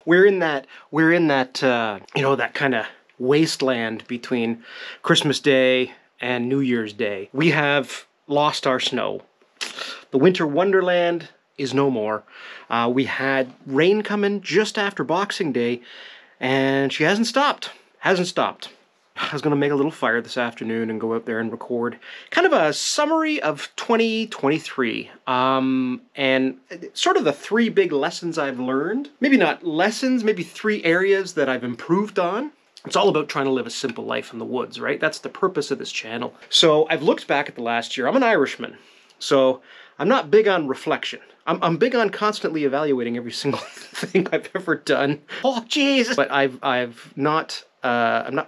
We're in that, you know, that kind of wasteland between Christmas Day and New Year's Day. We have lost our snow. The winter wonderland is no more. We had rain coming just after Boxing Day, and she hasn't stopped. Hasn't stopped. I was going to make a little fire this afternoon and go out there and record kind of a summary of 2023. And sort of the 3 big lessons I've learned. Maybe not lessons, maybe 3 areas that I've improved on. It's all about trying to live a simple life in the woods, right? That's the purpose of this channel. So I've looked back at the last year. I'm an Irishman, so I'm not big on reflection. I'm big on constantly evaluating every single thing I've ever done. Oh, Jesus! But I'm not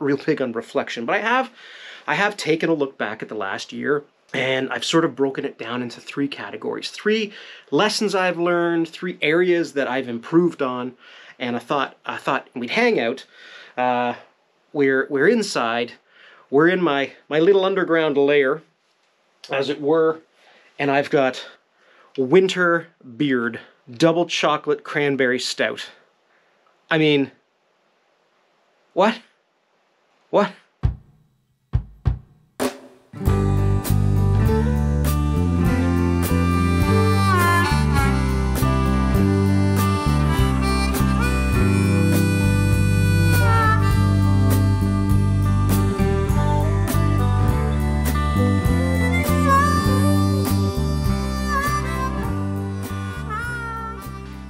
real big on reflection, but I have taken a look back at the last year, and I've sort of broken it down into 3 categories. 3 lessons I've learned, 3 areas that I've improved on, and I thought we'd hang out. We're inside. We're in my little underground lair, as it were, and I've got Winter Beard Double Chocolate Cranberry Stout. I mean, what? What?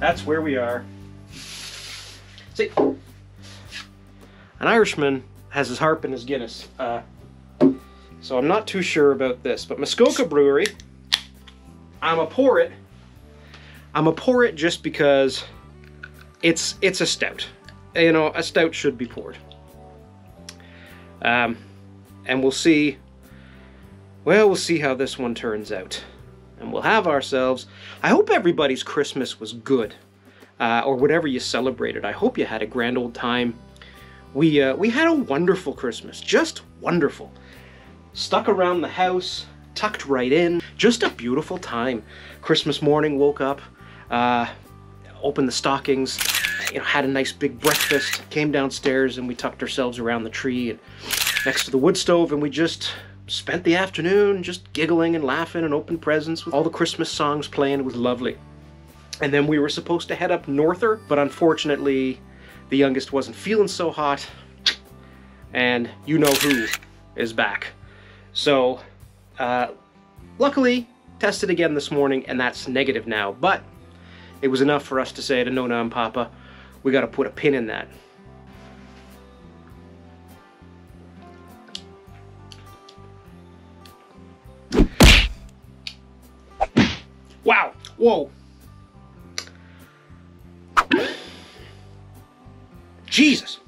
That's where we are. See, an Irishman has his harp and his Guinness. So I'm not too sure about this, but Muskoka Brewery, I'm a pour it. I'm a pour it just because it's a stout. You know, a stout should be poured. And we'll see. Well, we'll see how this one turns out. And we'll have ourselves, I hope everybody's Christmas was good, or whatever you celebrated. I hope you had a grand old time. We had a wonderful Christmas, just wonderful. Stuck around the house, tucked right in, just a beautiful time. Christmas morning, woke up, opened the stockings, you know, had a nice big breakfast, came downstairs and we tucked ourselves around the tree and next to the wood stove, and we just spent the afternoon just giggling and laughing and opened presents with all the Christmas songs playing. It was lovely. And then we were supposed to head up norther, but unfortunately the youngest wasn't feeling so hot, and you know who is back. So luckily tested again this morning, and that's negative now, but it was enough for us to say to Nona and Papa, we got to put a pin in that. Wow! Whoa! Jesus!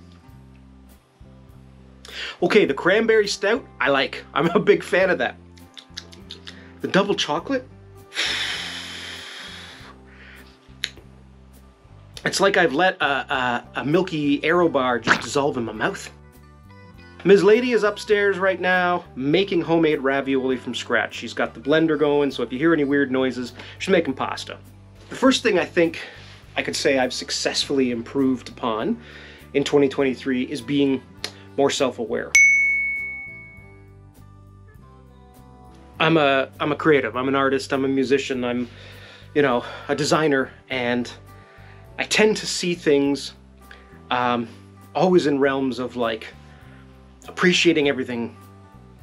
Okay, the cranberry stout, I like. I'm a big fan of that. The double chocolate? It's like I've let a milky Aero bar just dissolve in my mouth. Ms. Lady is upstairs right now making homemade ravioli from scratch. She's got the blender going, so if you hear any weird noises, she's making pasta. The first thing I think I could say I've successfully improved upon in 2023 is being more self-aware. I'm a creative, I'm an artist, I'm a musician, I'm, you know, a designer, and I tend to see things always in realms of like appreciating everything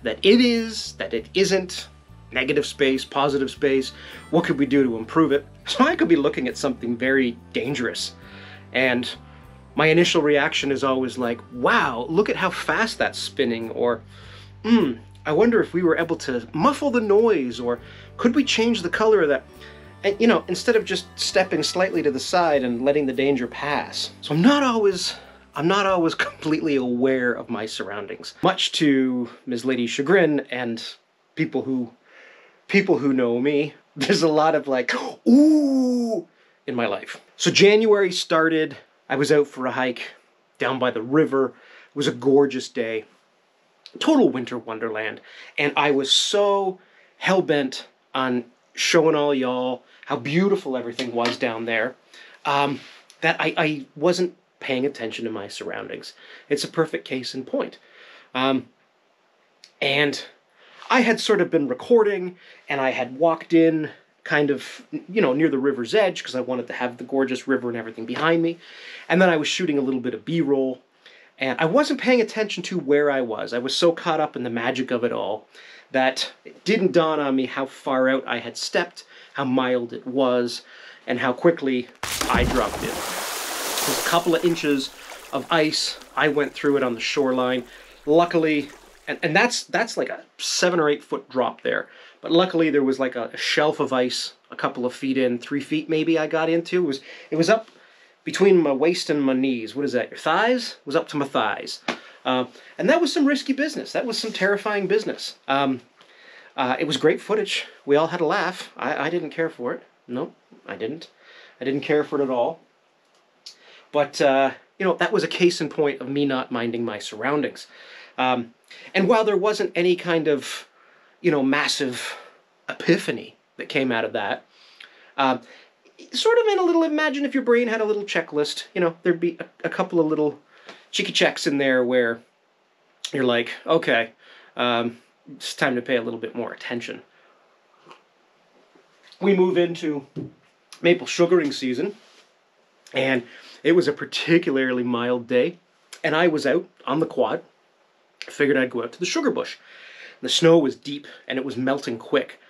that it is, that it isn't, negative space, positive space, what could we do to improve it? So I could be looking at something very dangerous, and my initial reaction is always like, wow, look at how fast that's spinning, or I wonder if we were able to muffle the noise, or could we change the color of that? And, you know, instead of just stepping slightly to the side and letting the danger pass. So I'm not always completely aware of my surroundings, much to Ms. Lady's chagrin and people who know me. There's a lot of like, ooh, in my life. So January started, I was out for a hike down by the river. It was a gorgeous day, total winter wonderland. And I was so hell-bent on showing all y'all how beautiful everything was down there. that I wasn't paying attention to my surroundings. It's a perfect case in point. And I had sort of been recording, and I had walked in kind of, near the river's edge because I wanted to have the gorgeous river and everything behind me. And then I was shooting a little bit of B-roll, and I wasn't paying attention to where I was. I was so caught up in the magic of it all that it didn't dawn on me how far out I had stepped, how mild it was, and how quickly I dropped in. It was a couple of inches of ice. I went through it on the shoreline. Luckily, and that's like a 7 or 8 foot drop there. But luckily there was like a shelf of ice a couple of feet in, 3 feet maybe I got into. It was up between my waist and my knees. What is that, your thighs? It was up to my thighs. And that was some risky business. That was some terrifying business. It was great footage. We all had a laugh. I didn't care for it. No, I didn't. I didn't care for it at all. But, that was a case in point of me not minding my surroundings. And while there wasn't any kind of, massive epiphany that came out of that, sort of in a little, imagine if your brain had a little checklist, there'd be a couple of little cheeky checks in there where you're like, okay, it's time to pay a little bit more attention. We move into maple sugaring season, and it was a particularly mild day, and I was out on the quad. I figured I'd go out to the sugar bush. The snow was deep, and it was melting quick.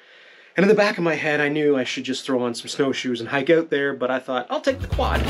And in the back of my head, I knew I should just throw on some snowshoes and hike out there, but I thought, I'll take the quad.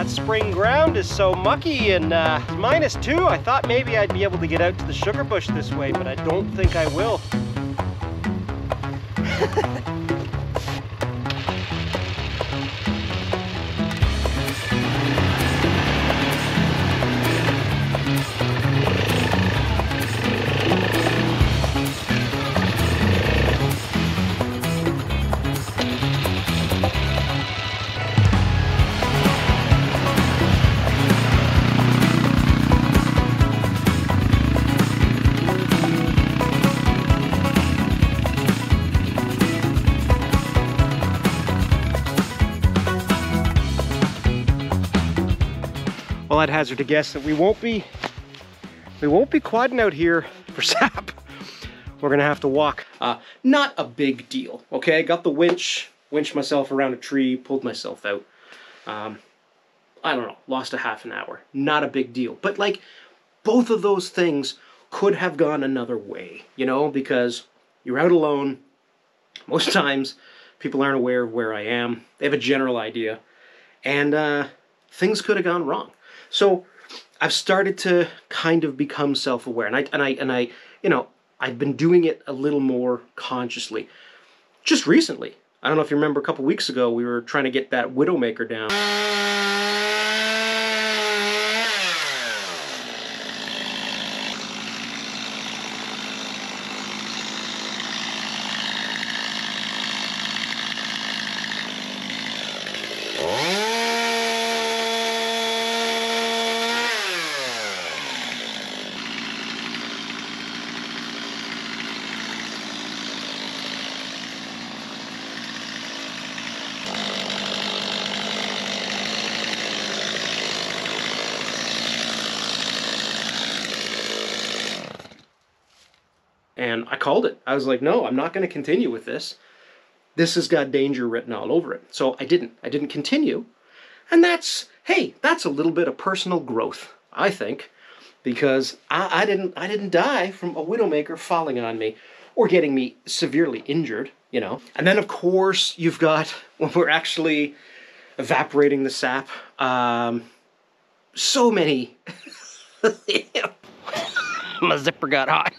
Spring ground is so mucky, and -2. I thought maybe I'd be able to get out to the sugar bush this way, but I don't think I will. Well, I'd hazard to guess that we won't be quadding out here for sap. We're gonna have to walk. Not a big deal, okay? Got the winched myself around a tree, pulled myself out. I don't know, lost a half an hour. Not a big deal. But like, both of those things could have gone another way, because you're out alone. Most times, people aren't aware of where I am. They have a general idea. And things could have gone wrong. So I've started to kind of become self-aware, and I've been doing it a little more consciously. Just recently, I don't know if you remember, a couple weeks ago, we were trying to get that Widowmaker down. And I called it. I was like, no, I'm not going to continue with this. This has got danger written all over it. So I didn't continue. And that's a little bit of personal growth, I think, because I didn't die from a Widowmaker falling on me or getting me severely injured, And then, of course, you've got, when we're actually evaporating the sap, so many... My zipper got hot.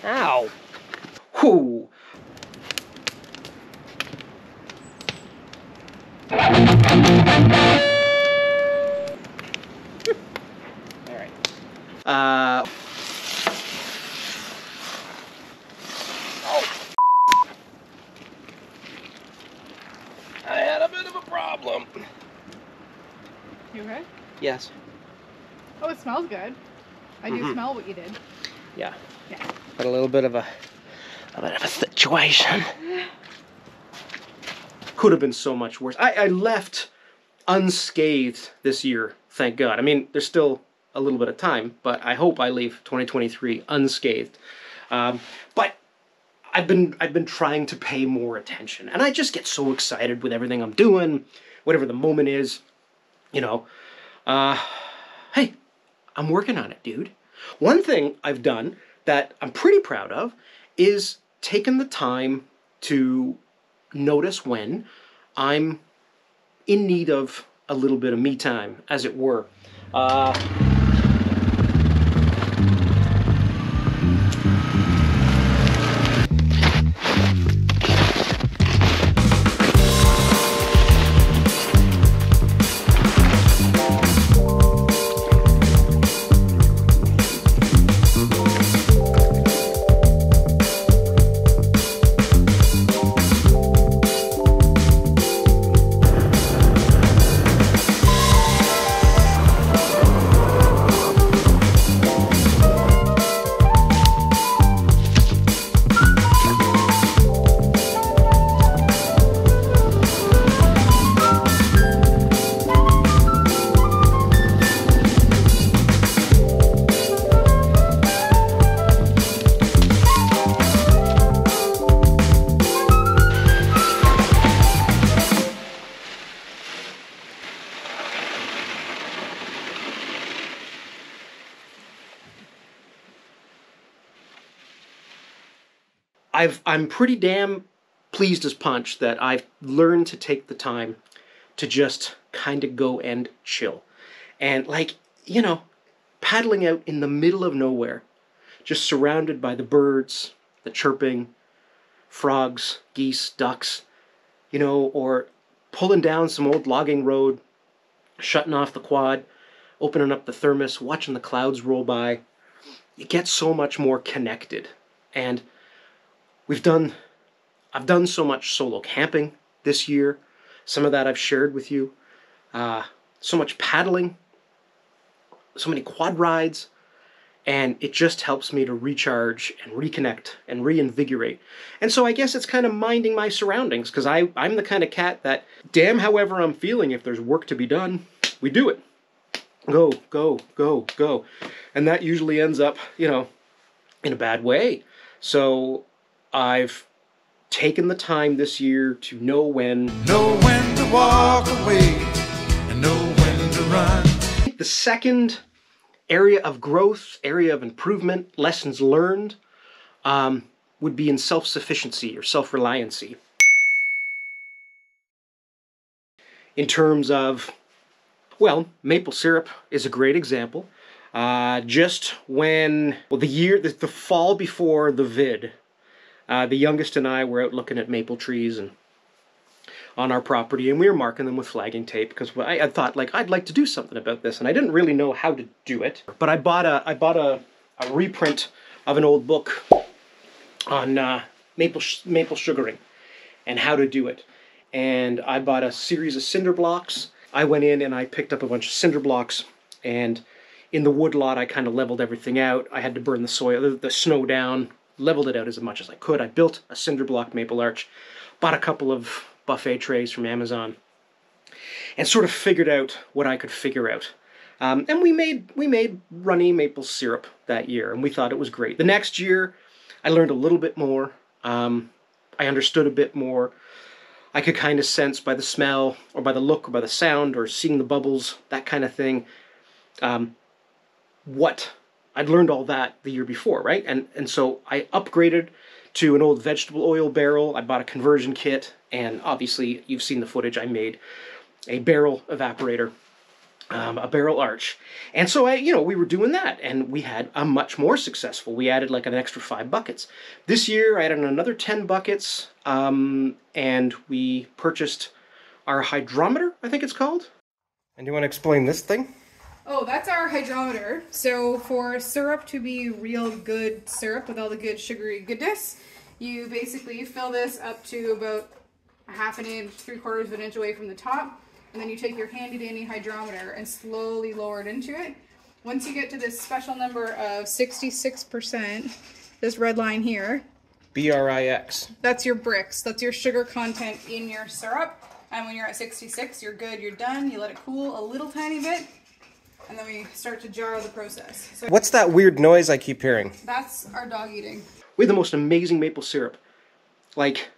Ow. Whew. Oh. I had a bit of a problem. You okay? Yes. Oh, it smells good. I do smell what you did. Yeah. Yeah. But a little bit of a situation. Could have been so much worse. I left unscathed this year, thank God. I mean, there's still a little bit of time, but I hope I leave 2023 unscathed. But I've been trying to pay more attention, and I just get so excited with everything I'm doing, whatever the moment is, you know. Hey, I'm working on it, dude. One thing I've done that I'm pretty proud of is taking the time to notice when I'm in need of a little bit of me time, as it were. I'm pretty damn pleased as punch that I've learned to take the time to just kind of go and chill. And like, you know, paddling out in the middle of nowhere, just surrounded by the birds, the chirping, frogs, geese, ducks, you know, or pulling down some old logging road, shutting off the quad, opening up the thermos, watching the clouds roll by. You get so much more connected. And I've done so much solo camping this year. Some of that I've shared with you. So much paddling, so many quad rides, and it just helps me to recharge and reconnect and reinvigorate. And so I guess it's kind of minding my surroundings, because I'm the kind of cat that, damn however I'm feeling, if there's work to be done, we do it. Go, go, go, go. And that usually ends up, you know, in a bad way. So I've taken the time this year to know when to walk away and know when to run. The second area of growth, area of improvement, lessons learned, would be in self-sufficiency or self-reliancy. In terms of, well, maple syrup is a great example. Just when, well, the fall before the vid, the youngest and I were out looking at maple trees and on our property, and we were marking them with flagging tape because I thought, like, I'd like to do something about this, and I didn't really know how to do it. But I bought a reprint of an old book on maple sugaring and how to do it. And I bought a series of cinder blocks. I went in and I picked up a bunch of cinder blocks, and in the wood lot I kind of leveled everything out. I had to burn the soil, the snow down, leveled it out as much as I could. I built a cinder block maple arch, bought a couple of buffet trays from Amazon, and sort of figured out what I could figure out. And we made runny maple syrup that year, and we thought it was great. The next year, I learned a little bit more. I understood a bit more. I could kind of sense by the smell, or by the look, or by the sound, or seeing the bubbles, that kind of thing, what I'd learned all that the year before, right? And so I upgraded to an old vegetable oil barrel. I bought a conversion kit, and obviously you've seen the footage. I made a barrel evaporator, a barrel arch. And so we were doing that, and we had a much more successful. We added like an extra 5 buckets. This year I added another 10 buckets, and we purchased our hydrometer, I think it's called. And do you want to explain this thing? Oh, that's our hydrometer. So for syrup to be real good syrup with all the good sugary goodness, you basically fill this up to about a half an inch, 3/4 of an inch away from the top, and then you take your handy dandy hydrometer and slowly lower it into it. Once you get to this special number of 66%, this red line here, BRIX. that's your Brix. That's your sugar content in your syrup. And when you're at 66, you're good, you're done. You let it cool a little tiny bit, and then we start to jar the process. So What's that weird noise I keep hearing? that's our dog eating. We had the most amazing maple syrup. Like,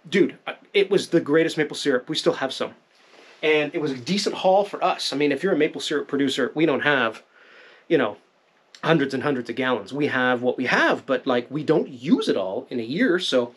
dude, it was the greatest maple syrup. We still have some. And it was a decent haul for us. I mean, if you're a maple syrup producer, we don't have, you know, hundreds and hundreds of gallons. We have what we have, but like, we don't use it all in a year, so...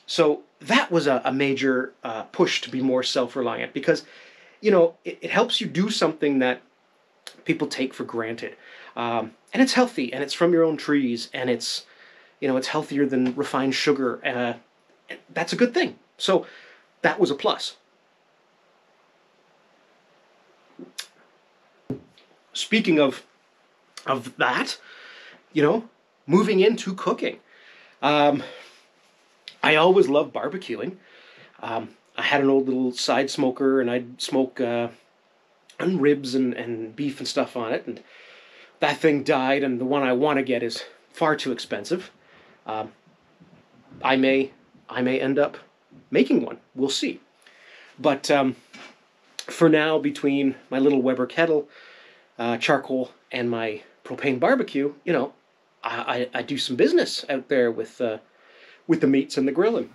So that was a major push to be more self-reliant because, you know, it helps you do something that people take for granted. And it's healthy, and it's from your own trees, and it's, you know, it's healthier than refined sugar. That's a good thing. So that was a plus. Speaking of that, you know, moving into cooking. I always loved barbecuing. I had an old little side smoker, and I'd smoke ribs and beef and stuff on it, and that thing died, and the one I want to get is far too expensive. I may end up making one. We'll see. But for now, between my little Weber kettle, charcoal, and my propane barbecue, you know, I do some business out there with the meats and the grilling.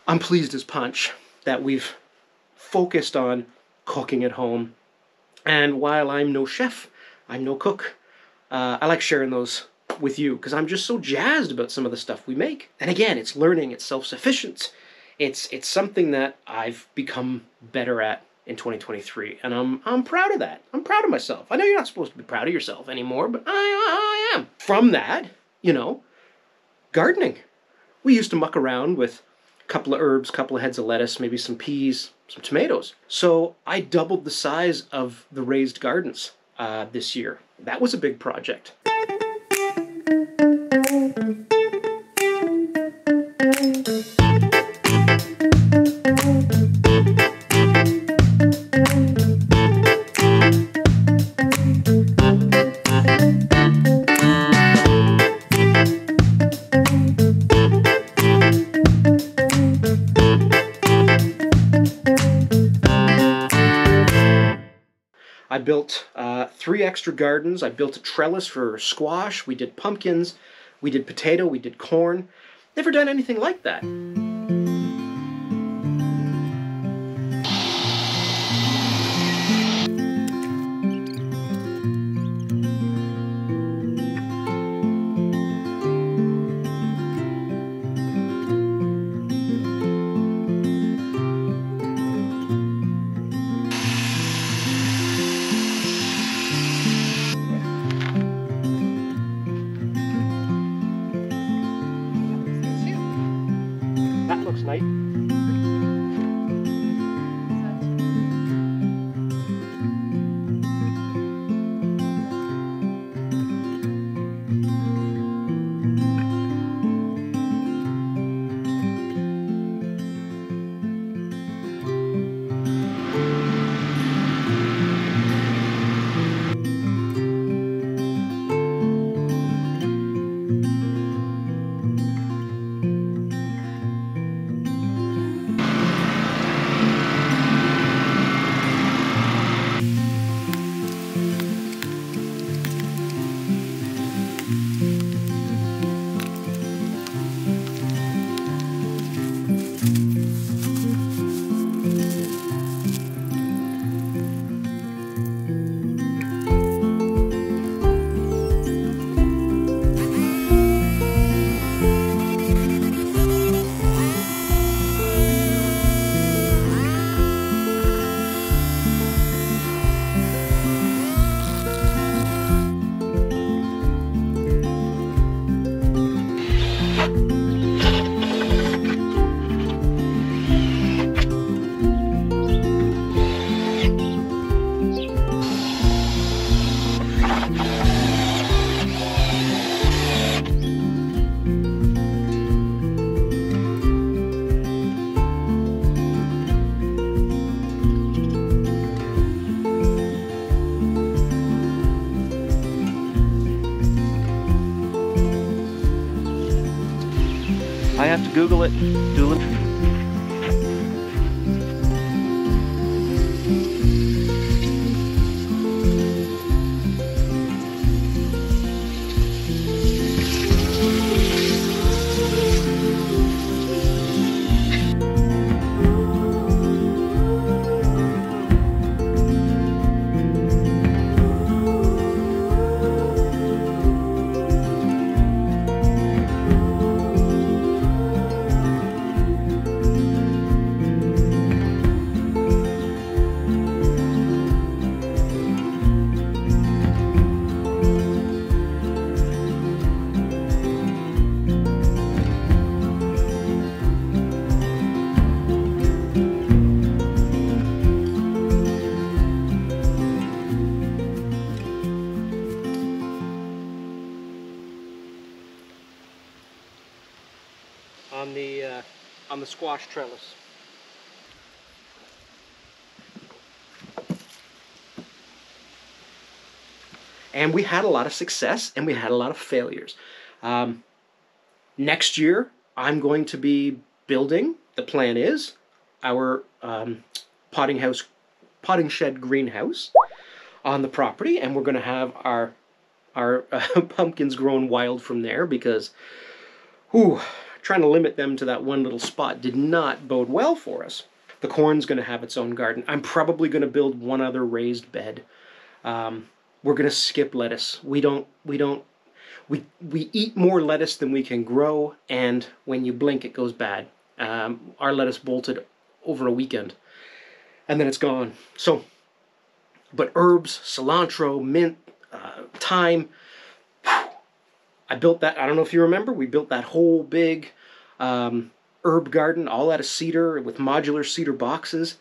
I'm pleased as punch that we've focused on cooking at home. And while I'm no chef, I'm no cook, I like sharing those with you because I'm just so jazzed about some of the stuff we make. And again, it's learning, it's self-sufficient. It's something that I've become better at in 2023, and I'm proud of that. I'm proud of myself. I know you're not supposed to be proud of yourself anymore, but I am. From that, you know, gardening. We used to muck around with a couple of herbs, a couple of heads of lettuce, maybe some peas, some tomatoes. So I doubled the size of the raised gardens this year. That was a big project. I built 3 extra gardens. I built a trellis for squash. We did pumpkins. We did potato. We did corn. Never done anything like that. That looks nice. I have to Google it. Doolin. On the squash trellis. And we had a lot of success and we had a lot of failures. Next year, I'm going to be building, the plan is, our potting shed greenhouse on the property, and we're going to have our pumpkins grown wild from there because, trying to limit them to that one little spot did not bode well for us. The corn's going to have its own garden. I'm probably going to build one other raised bed. We're going to skip lettuce. We eat more lettuce than we can grow, and when you blink, it goes bad. Our lettuce bolted over a weekend. and then it's gone. So, but herbs, cilantro, mint, thyme, I built that. I don't know if you remember, we built that whole big herb garden all out of cedar with modular cedar boxes.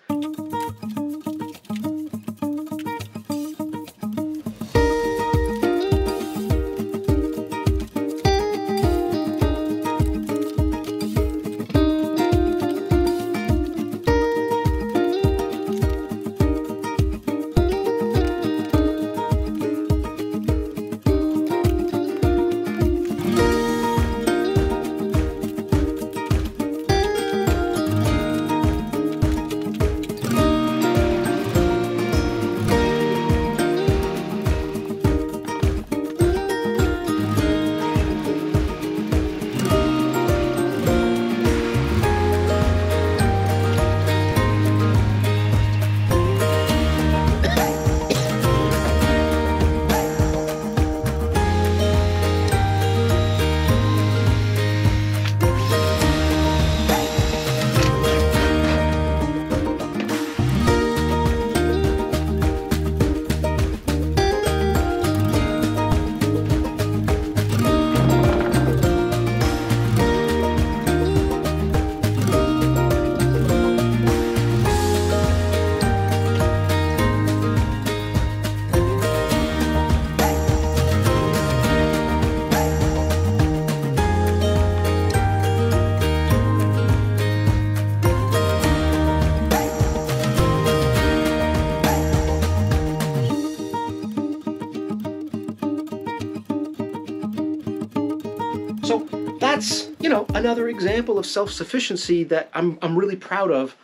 So that's, you know, another example of self-sufficiency that I'm really proud of.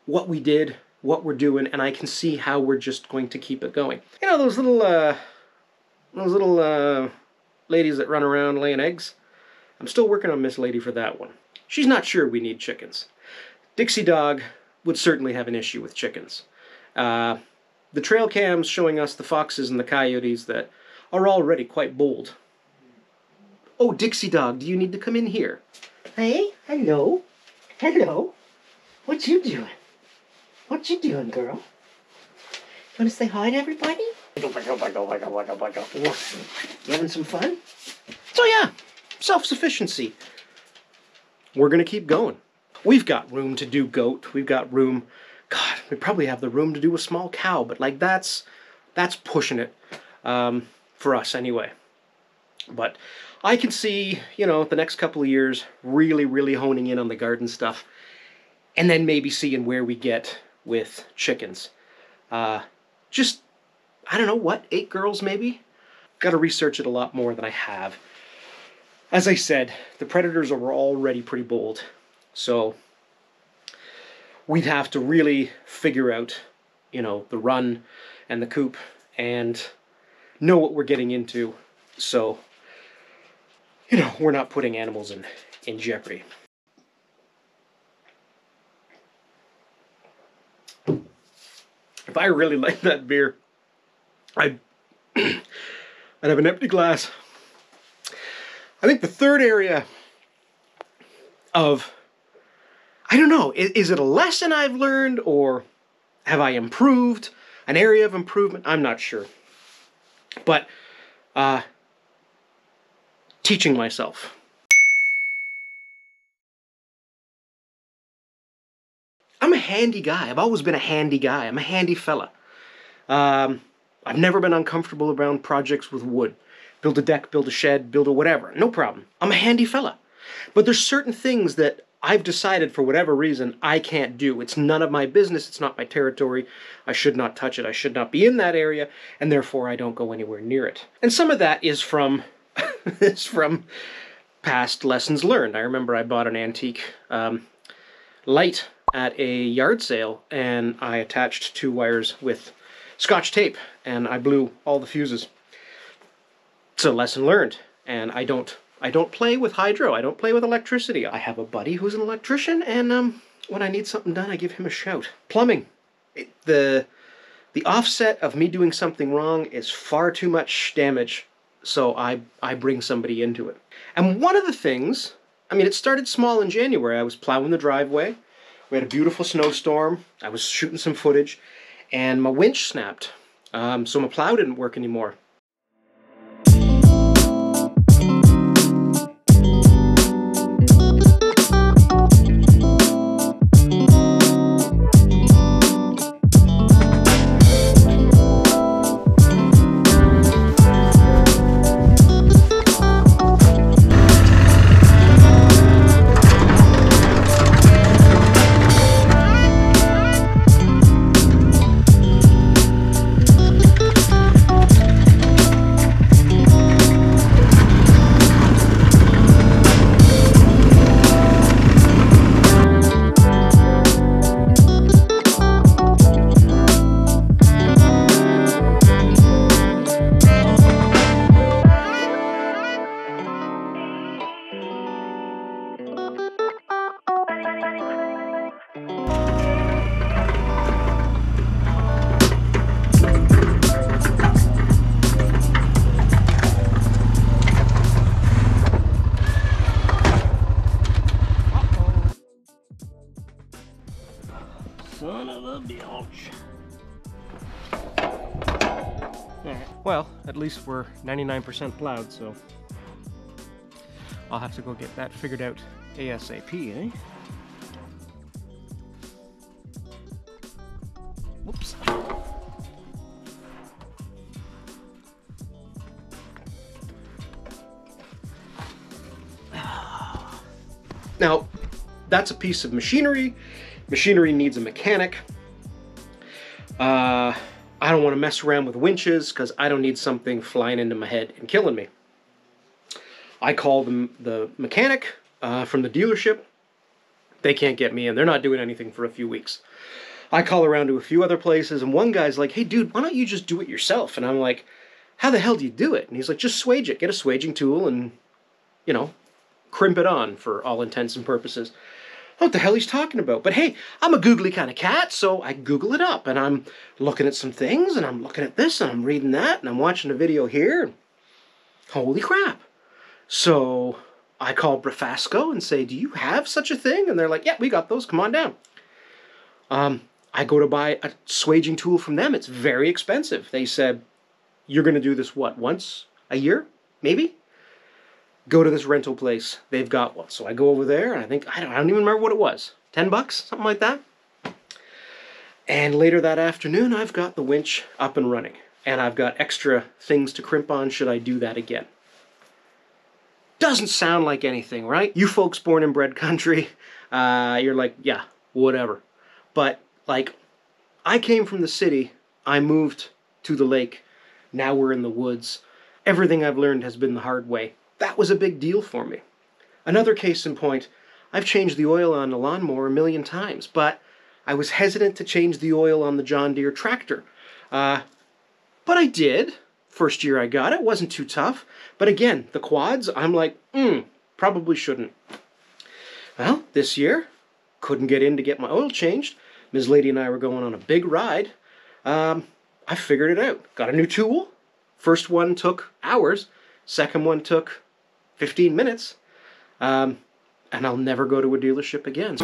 What we did, what we're doing, and I can see how we're just going to keep it going. You know, those little ladies that run around laying eggs? I'm still working on Miss Lady for that one. She's not sure we need chickens. Dixie Dog would certainly have an issue with chickens. The trail cams showing us the foxes and the coyotes that are already quite bold. Oh, Dixie Dog, do you need to come in here? Hey, hello. Hello. What you doing? What you doing, girl? You want to say hi to everybody? You having some fun? So yeah, self-sufficiency. We're going to keep going. We've got room to do goat. We've got room. God, we probably have the room to do a small cow, but like that's pushing it for us anyway. But I can see, you know, the next couple of years really honing in on the garden stuff, and then maybe seeing where we get with chickens. Just, I don't know, what, 8 girls maybe? Got to research it a lot more than I have. As I said, the predators are already pretty bold, so we'd have to really figure out, you know, the run and the coop and know what we're getting into, so, you know, we're not putting animals in jeopardy. If I really liked that beer, I'd have an empty glass. I think the third area of, I don't know, is it a lesson I've learned or have I improved? An area of improvement? I'm not sure. But teaching myself. I'm a handy guy. I've always been a handy guy. I'm a handy fella. I've never been uncomfortable around projects with wood. Build a deck, build a shed, build a whatever. No problem. I'm a handy fella. But there's certain things that I've decided for whatever reason I can't do. It's none of my business. It's not my territory. I should not touch it. I should not be in that area, and therefore I don't go anywhere near it. And some of that is from past lessons learned. I remember I bought an antique light at a yard sale, and I attached 2 wires with Scotch tape, and I blew all the fuses. It's a lesson learned, and I don't play with hydro. I don't play with electricity. I have a buddy who's an electrician, and when I need something done, I give him a shout. Plumbing. The offset of me doing something wrong is far too much damage, so I bring somebody into it. And one of the things, I mean, it started small in January. I was plowing the driveway We had a beautiful snowstorm. I was shooting some footage, and my winch snapped. So my plow didn't work anymore. Son of a bitch. Well, at least we're 99% plowed, so I'll have to go get that figured out ASAP, eh? Whoops. Now, that's a piece of machinery. Machinery needs a mechanic. I don't want to mess around with winches because I don't need something flying into my head and killing me. I call them the mechanic from the dealership. They can't get me in. They're not doing anything for a few weeks. I call around to a few other places, and one guy's like, hey dude, why don't you just do it yourself? And I'm like, how the hell do you do it? And he's like, just swage it. Get a swaging tool and, you know, crimp it on for all intents and purposes. What the hell he's talking about? But hey, I'm a googly kind of cat, so I Google it up, and I'm looking at some things, and I'm looking at this, and I'm reading that, and I'm watching a video here. Holy crap. So I call Brafasco and say, do you have such a thing? And they're like, yeah, we got those. Come on down. I go to buy a swaging tool from them. It's very expensive. They said, you're going to do this, what, once a year? Maybe? Go to this rental place. They've got one. So I go over there, and I think, I don't even remember what it was. $10? Something like that? And later that afternoon, I've got the winch up and running. And I've got extra things to crimp on should I do that again. Doesn't sound like anything, right? You folks born and bred country, you're like, yeah, whatever. But, like, I came from the city. I moved to the lake. Now we're in the woods. Everything I've learned has been the hard way. That was a big deal for me. Another case in point, I've changed the oil on the lawnmower a million times, but I was hesitant to change the oil on the John Deere tractor. But I did. First year I got it, wasn't too tough. But again, the quads, I'm like, probably shouldn't. Well, this year, couldn't get in to get my oil changed. Ms. Lady and I were going on a big ride. I figured it out. Got a new tool. First one took hours. Second one took 15 minutes. And I'll never go to a dealership again.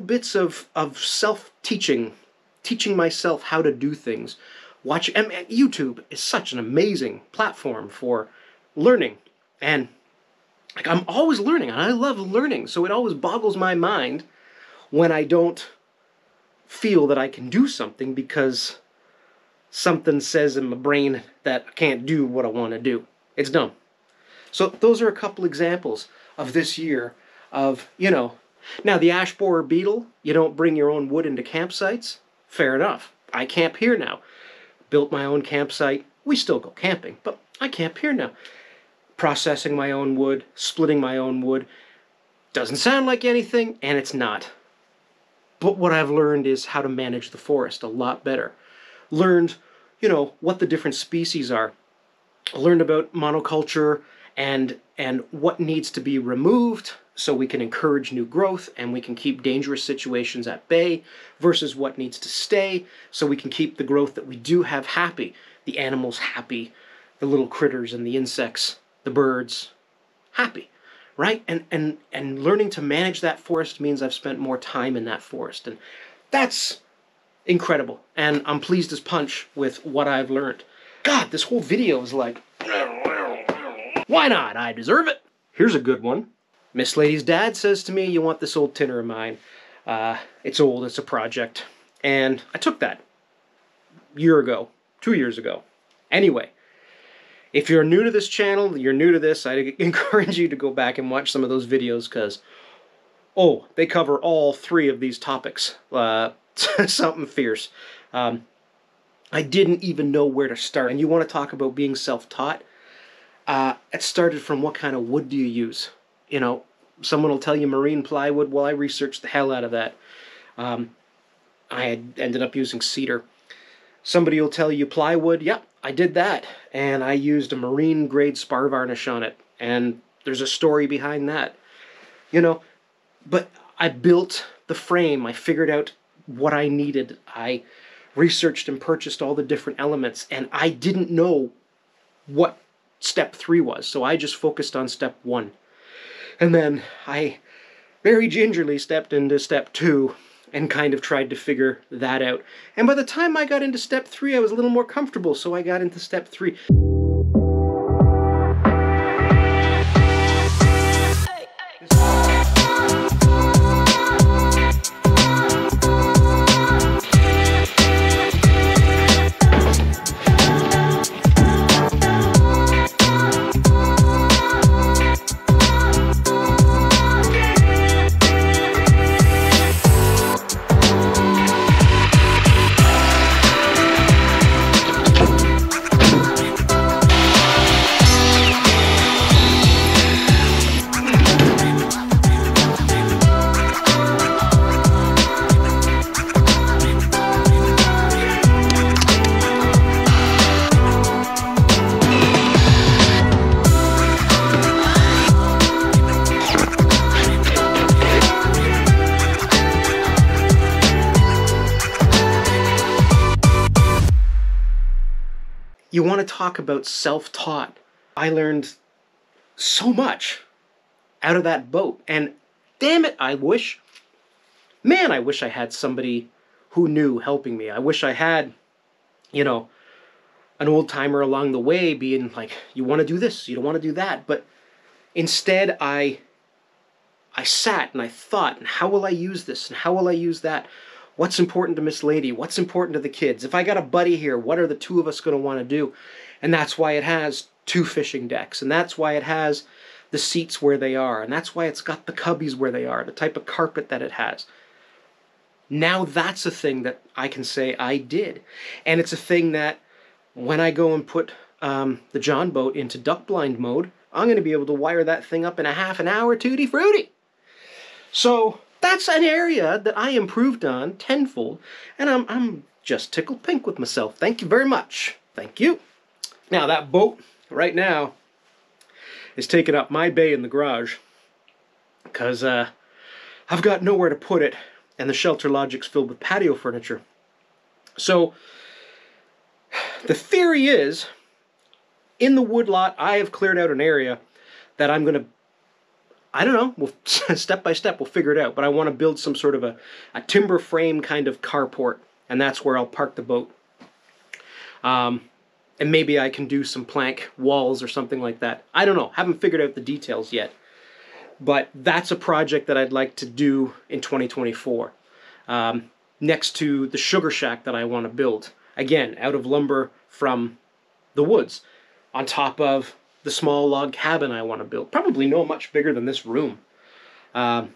bits of self-teaching, teaching myself how to do things. And YouTube is such an amazing platform for learning. And like, I'm always learning, and I love learning, so it always boggles my mind when I don't feel that I can do something because something says in my brain that I can't do what I want to do. It's dumb. So those are a couple examples of this year of, you know, now the ash borer beetle, you don't bring your own wood into campsites. Fair enough. I camp here now. Built my own campsite. We still go camping, but I camp here now. Processing my own wood, splitting my own wood. Doesn't sound like anything, and it's not. But what I've learned is how to manage the forest a lot better. Learned, you know, what the different species are. Learned about monoculture and what needs to be removed so we can encourage new growth and we can keep dangerous situations at bay versus what needs to stay so we can keep the growth that we do have happy. The animals happy, the little critters and the insects, the birds happy. Right? And learning to manage that forest means I've spent more time in that forest. And that's incredible. And I'm pleased as punch with what I've learned. God, this whole video is like, why not? I deserve it. Here's a good one. Miss Lady's dad says to me, you want this old tinner of mine? It's old, it's a project. And I took that a year ago, 2 years ago. Anyway. If you're new to this channel, you're new to this, I encourage you to go back and watch some of those videos because, oh, they cover all three of these topics. Something fierce. I didn't even know where to start. And you want to talk about being self-taught? It started from what kind of wood do you use? You know, someone will tell you marine plywood. Well, I researched the hell out of that. I had ended up using cedar. Somebody will tell you plywood. Yep. I did that, and I used a marine grade spar varnish on it, and there's a story behind that, you know, but I built the frame, I figured out what I needed, I researched and purchased all the different elements, and I didn't know what step 3 was, so I just focused on step 1, and then I very gingerly stepped into step 2, and kind of tried to figure that out. And by the time I got into step 3, I was a little more comfortable, so I got into step 3. You want to talk about self-taught. I learned so much out of that boat. And damn it, I wish I had somebody who knew helping me. I wish I had, you know, an old-timer along the way being like, you want to do this, you don't want to do that. But instead, I sat and I thought, and how will I use this, and how will I use that? What's important to Miss Lady? What's important to the kids? If I got a buddy here, what are the two of us going to want to do? And that's why it has 2 fishing decks. And that's why it has the seats where they are. And that's why it's got the cubbies where they are, the type of carpet that it has. Now that's a thing that I can say I did. And it's a thing that when I go and put the John boat into duck blind mode, I'm going to be able to wire that thing up in a half an hour, tutti frutti. So that's an area that I improved on tenfold, and I'm just tickled pink with myself. Thank you very much. Thank you. Now that boat right now is taking up my bay in the garage because I've got nowhere to put it, and the shelter logic's filled with patio furniture. So the theory is, in the woodlot, I have cleared out an area that I'm going to I don't know. We'll step by step, we'll figure it out. But I want to build some sort of a timber frame kind of carport, and that's where I'll park the boat. And maybe I can do some plank walls or something like that. I don't know. Haven't figured out the details yet. But that's a project that I'd like to do in 2024. Next to the sugar shack that I want to build. Again, out of lumber from the woods. On top of the small log cabin I want to build. Probably no much bigger than this room. But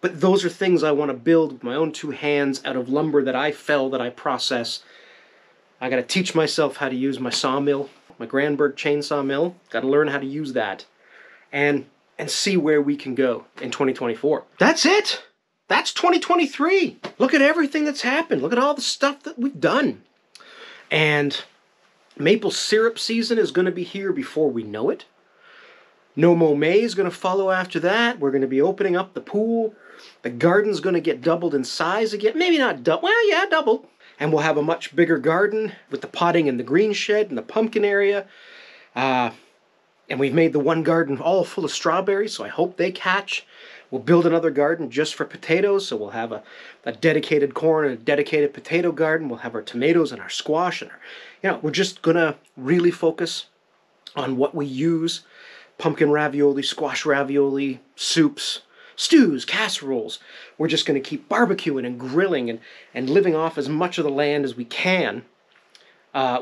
those are things I want to build with my own two hands out of lumber that I fell, that I process. I got to teach myself how to use my sawmill, my Granberg chainsaw mill. Got to learn how to use that. And see where we can go in 2024. That's it. That's 2023. Look at everything that's happened. Look at all the stuff that we've done. And maple syrup season is going to be here before we know it. No Mow May is going to follow after that. We're going to be opening up the pool. The garden's going to get doubled in size again. Maybe not double. Well, yeah, doubled. And we'll have a much bigger garden with the potting in the green shed and the pumpkin area. And we've made the one garden all full of strawberries, so I hope they catch. We'll build another garden just for potatoes, so we'll have a dedicated corn and a dedicated potato garden. We'll have our tomatoes and our squash, and we're just gonna really focus on what we use: pumpkin ravioli, squash ravioli, soups, stews, casseroles. We're just gonna keep barbecuing and grilling and living off as much of the land as we can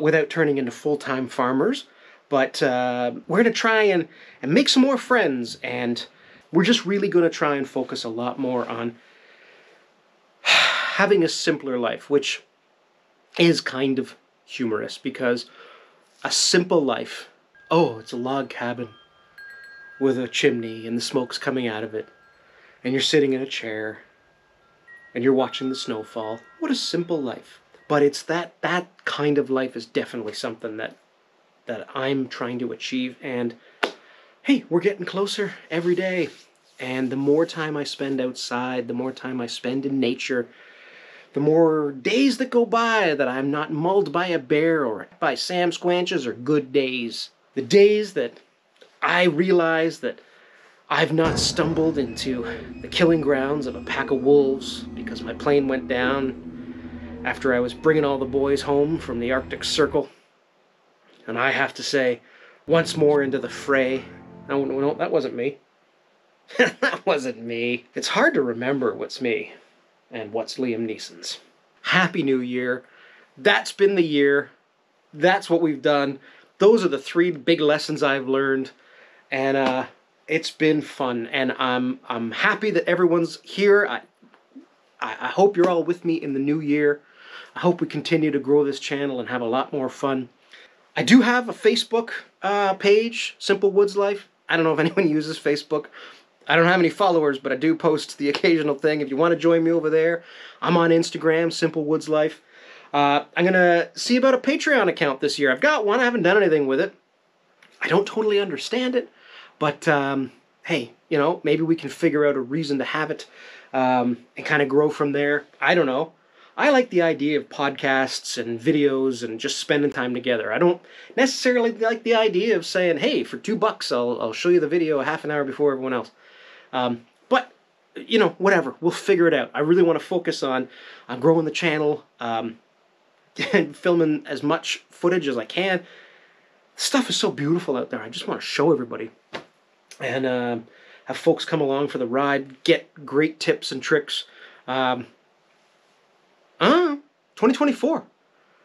without turning into full-time farmers. But we're going to try and make some more friends, and we're just really going to try and focus a lot more on having a simpler life, which is kind of humorous, because a simple life, it's a log cabin with a chimney and the smoke's coming out of it, and you're sitting in a chair, and you're watching the snow fall. What a simple life. But it's that kind of life is definitely something that I'm trying to achieve, and hey, we're getting closer every day. And the more time I spend outside, the more time I spend in nature, the more days that go by that I'm not mauled by a bear or by Sam Squanches are good days. The days that I realize that I've not stumbled into the killing grounds of a pack of wolves because my plane went down after I was bringing all the boys home from the Arctic Circle. And I have to say, once more into the fray. No, that wasn't me. That wasn't me. It's hard to remember what's me and what's Liam Neeson's. Happy New Year. That's been the year. That's what we've done. Those are the 3 big lessons I've learned. And it's been fun. And I'm happy that everyone's here. I hope you're all with me in the new year. I hope we continue to grow this channel and have a lot more fun. I do have a Facebook page, Simple Woods Life. I don't know if anyone uses Facebook. I don't have any followers, but I do post the occasional thing. If you want to join me over there, I'm on Instagram, Simple Woods Life. I'm going to see about a Patreon account this year. I've got one. I haven't done anything with it. I don't totally understand it, but hey, maybe we can figure out a reason to have it and kind of grow from there. I don't know. I like the idea of podcasts and videos and just spending time together. I don't necessarily like the idea of saying, hey, for $2 I'll show you the video a half an hour before everyone else. But, whatever. We'll figure it out. I really want to focus on growing the channel and filming as much footage as I can. Stuff is so beautiful out there. I just want to show everybody. And have folks come along for the ride, get great tips and tricks. 2024.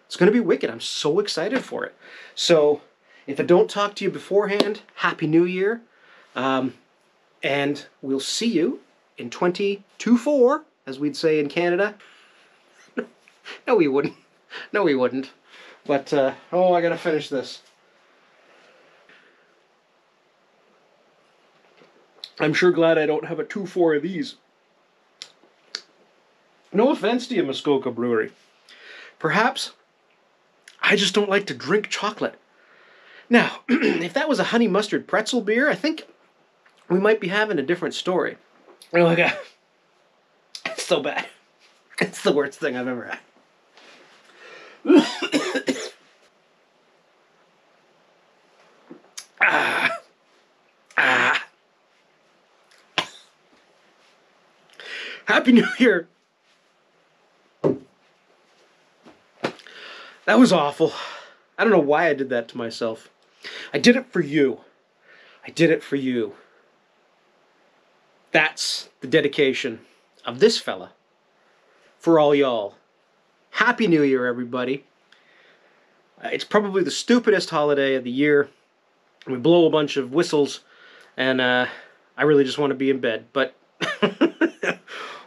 It's going to be wicked. I'm so excited for it. So, if I don't talk to you beforehand, Happy New Year. And we'll see you in 2024, as we'd say in Canada. No, we wouldn't. No, we wouldn't. But, I gotta finish this. I'm sure glad I don't have a 2-4 of these. No offense to you, Muskoka Brewery. Perhaps I just don't like to drink chocolate. Now, if that was a honey mustard pretzel beer, I think we might be having a different story. Oh my God. It's so bad. It's the worst thing I've ever had. Happy New Year. That was awful. I don't know why I did that to myself. I did it for you. I did it for you. That's the dedication of this fella for all y'all. Happy New Year, everybody. It's probably the stupidest holiday of the year. We blow a bunch of whistles, and I really just want to be in bed. But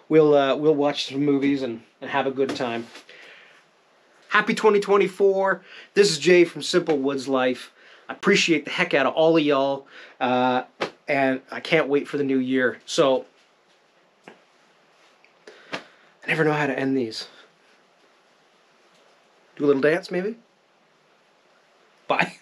we'll watch some movies and have a good time. Happy 2024. This is Jay from Simple Woods Life. I appreciate the heck out of all of y'all, and I can't wait for the new year. So, I never know how to end these. Do a little dance, maybe? Bye.